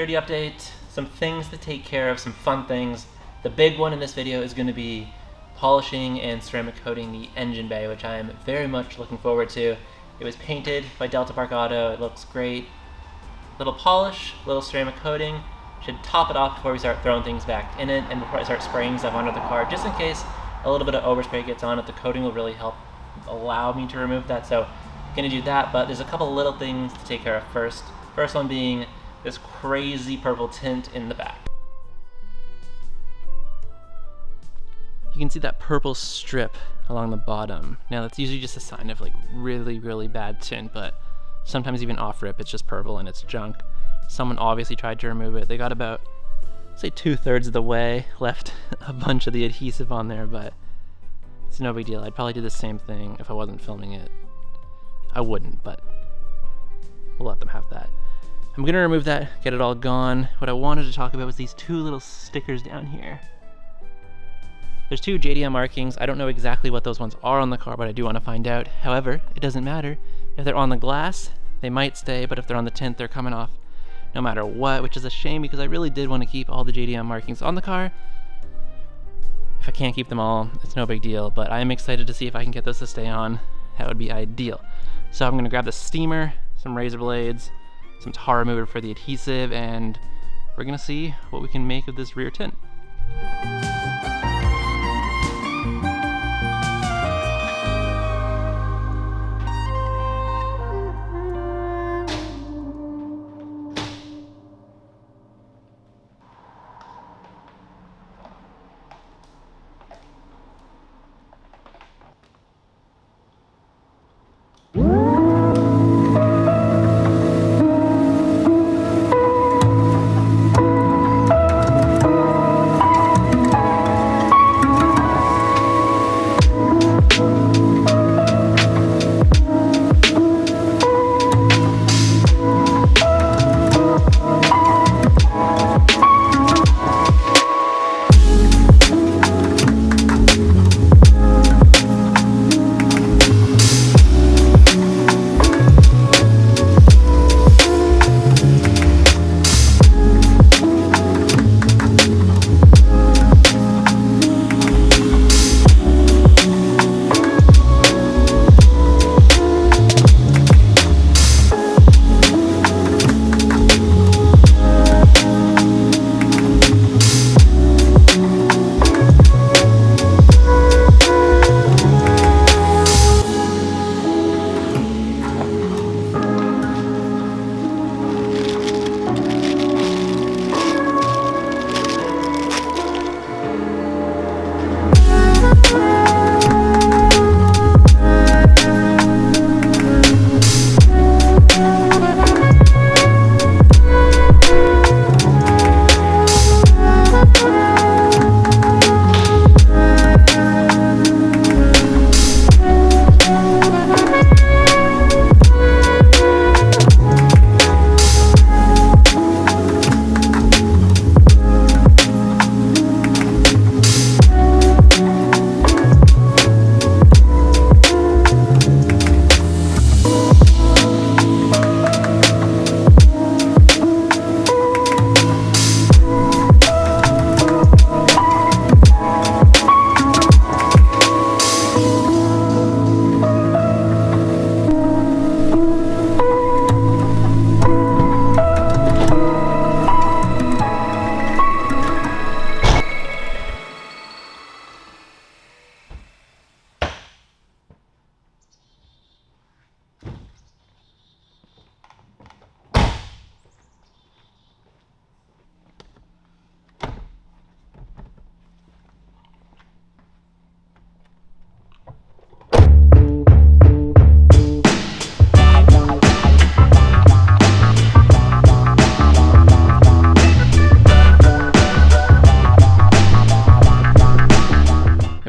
E30 update, some things to take care of, some fun things. The big one in this video is going to be polishing and ceramic coating the engine bay, which I am very much looking forward to. It was painted by Delta Park Auto, it looks great. Little polish, little ceramic coating, should top it off before we start throwing things back in it and before I start spraying stuff onto the car, just in case a little bit of overspray gets on it. The coating will really help allow me to remove that, so I'm gonna do that, but there's a couple little things to take care of first. First one being this crazy purple tint in the back. You can see that purple strip along the bottom. Now that's usually just a sign of like really, really bad tint, but sometimes even off rip it's just purple and it's junk. Someone obviously tried to remove it. They got about, say, 2/3 of the way, left a bunch of the adhesive on there, but it's no big deal. I'd probably do the same thing if I wasn't filming it. I wouldn't, but we'll let them have that. I'm gonna remove that, get it all gone. What I wanted to talk about was these two little stickers down here. There's two JDM markings. I don't know exactly what those ones are on the car, but I do want to find out. However, it doesn't matter. If they're on the glass, they might stay, but if they're on the tint, they're coming off no matter what, which is a shame because I really did want to keep all the JDM markings on the car. If I can't keep them all, it's no big deal, but I am excited to see if I can get those to stay on. That would be ideal. So I'm going to grab the steamer, some razor blades, some tar remover for the adhesive, and we're going to see what we can make of this rear tint.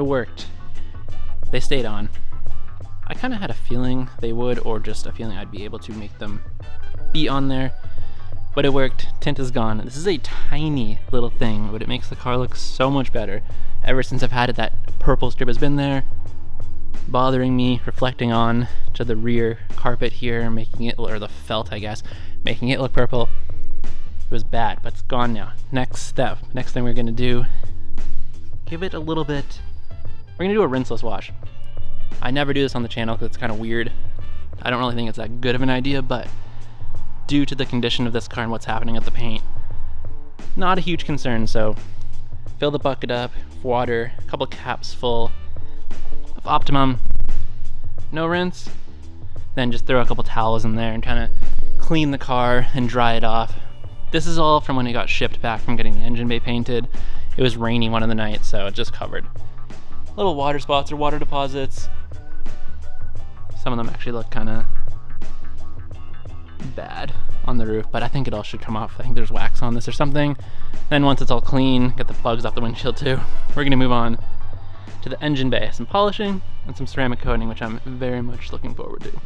Worked. They stayed on. I kind of had a feeling they would, or just a feeling I'd be able to make them be on there, but it worked. Tint is gone. This is a tiny little thing, but it makes the car look so much better. Ever since I've had it, that purple strip has been there, bothering me, reflecting on to the rear carpet here, making it, or the felt I guess, making it look purple. It was bad, but it's gone now. Next step, next thing we're gonna do, give it a little bit, we're gonna do a rinseless wash. I never do this on the channel because it's kind of weird. I don't really think it's that good of an idea, but due to the condition of this car and what's happening with the paint, not a huge concern. So fill the bucket up with water, a couple caps full of Optimum, no rinse, then just throw a couple towels in there and kind of clean the car and dry it off. This is all from when it got shipped back from getting the engine bay painted. It was rainy one of the nights, so it just covered little water spots or water deposits. Some of them actually look kind of bad on the roof, but I think it all should come off. I think there's wax on this or something. Then once it's all clean, get the plugs off the windshield too, we're gonna move on to the engine bay. Some polishing and some ceramic coating, which I'm very much looking forward to.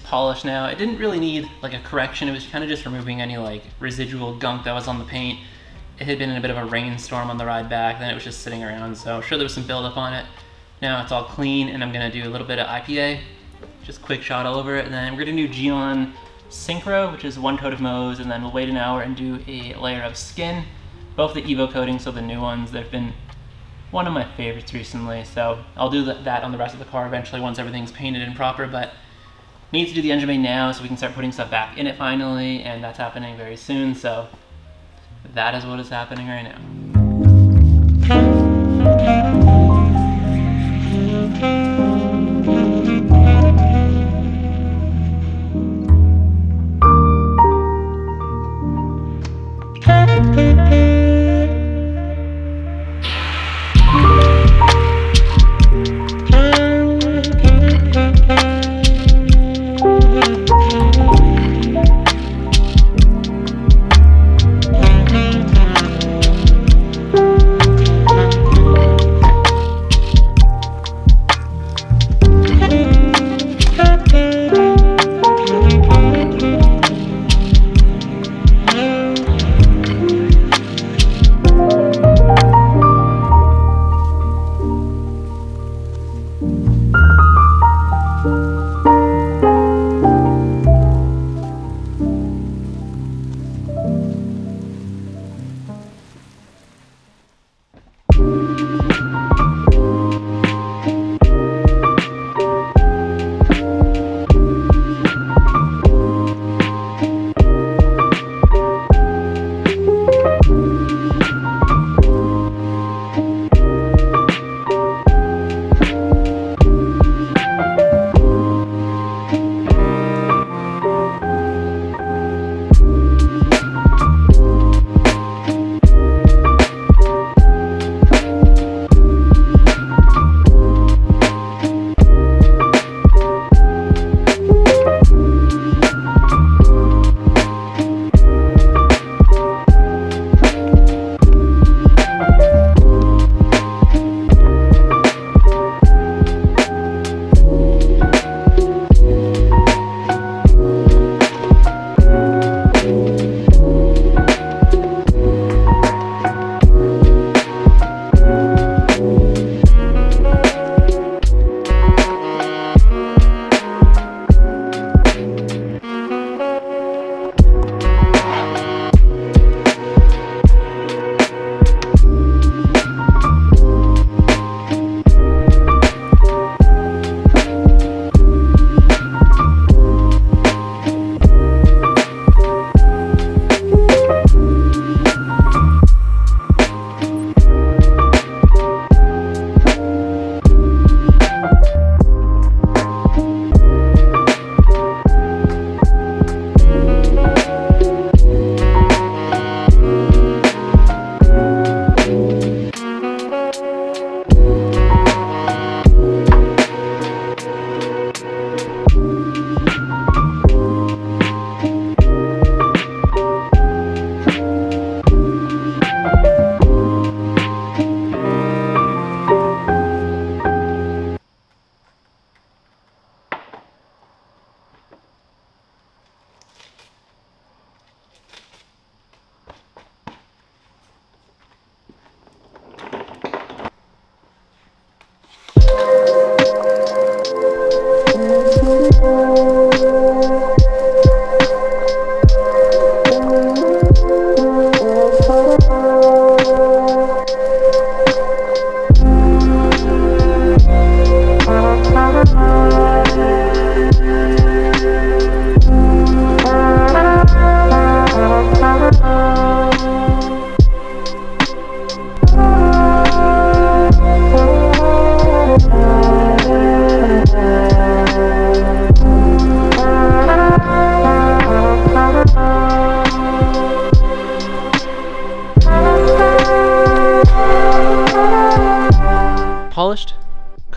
polished now. It didn't really need like a correction. It was kind of just removing any like residual gunk that was on the paint. It had been in a bit of a rainstorm on the ride back, then it was just sitting around, so I'm sure there was some buildup on it. Now it's all clean, and I'm gonna do a little bit of IPA, just quick shot all over it, and then we're gonna do Geon Synchro, which is one coat of Mo's, and then we'll wait an hour and do a layer of skin. Both the Evo coatings, so the new ones, they've been one of my favorites recently, so I'll do that on the rest of the car eventually once everything's painted and proper, but need to do the engine bay now so we can start putting stuff back in it finally, and that's happening very soon, so that is what is happening right now.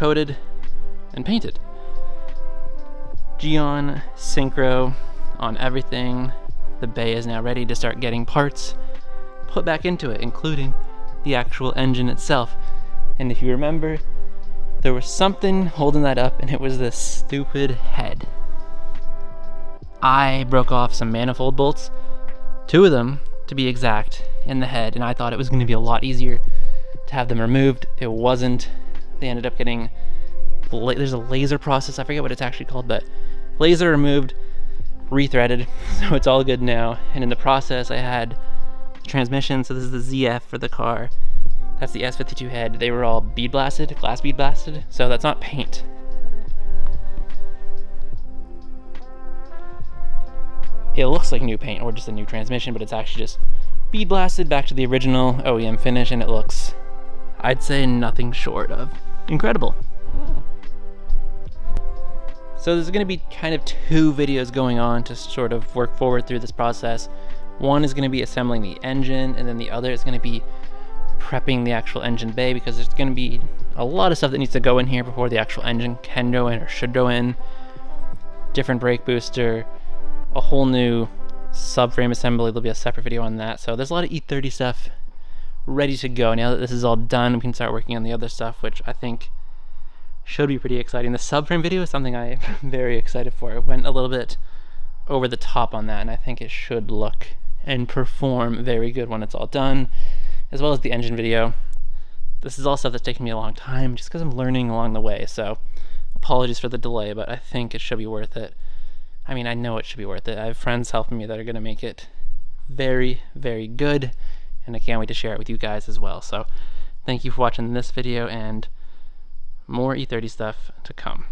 coated and painted. Geon, synchro on everything. The bay is now ready to start getting parts put back into it, including the actual engine itself. And if you remember, there was something holding that up, and it was this stupid head. I broke off some manifold bolts, 2 of them to be exact, in the head, and I thought it was going to be a lot easier to have them removed. It wasn't. They ended up getting, there's a laser process, I forget what it's actually called, but laser removed, rethreaded, so it's all good now. And in the process I had the transmission, so this is the ZF for the car. That's the S52 head. They were all bead blasted, glass bead blasted, so that's not paint. It looks like new paint or just a new transmission, but it's actually just bead blasted back to the original OEM finish, and it looks, I'd say, nothing short of incredible. So there's going to be kind of 2 videos going on to sort of work forward through this process. One is going to be assembling the engine, and then the other is going to be prepping the actual engine bay, because there's going to be a lot of stuff that needs to go in here before the actual engine can go in or should go in. Different brake booster, a whole new subframe assembly. There'll be a separate video on that. So there's a lot of E30 stuff ready to go. Now that this is all done, we can start working on the other stuff, which I think should be pretty exciting. The subframe video is something I am very excited for. It went a little bit over the top on that, and I think it should look and perform very good when it's all done, as well as the engine video. This is all stuff that's taken me a long time just because I'm learning along the way, so apologies for the delay, but I think it should be worth it. I mean, I know it should be worth it. I have friends helping me that are going to make it very, very good, and I can't wait to share it with you guys as well. So thank you for watching this video, and more E30 stuff to come.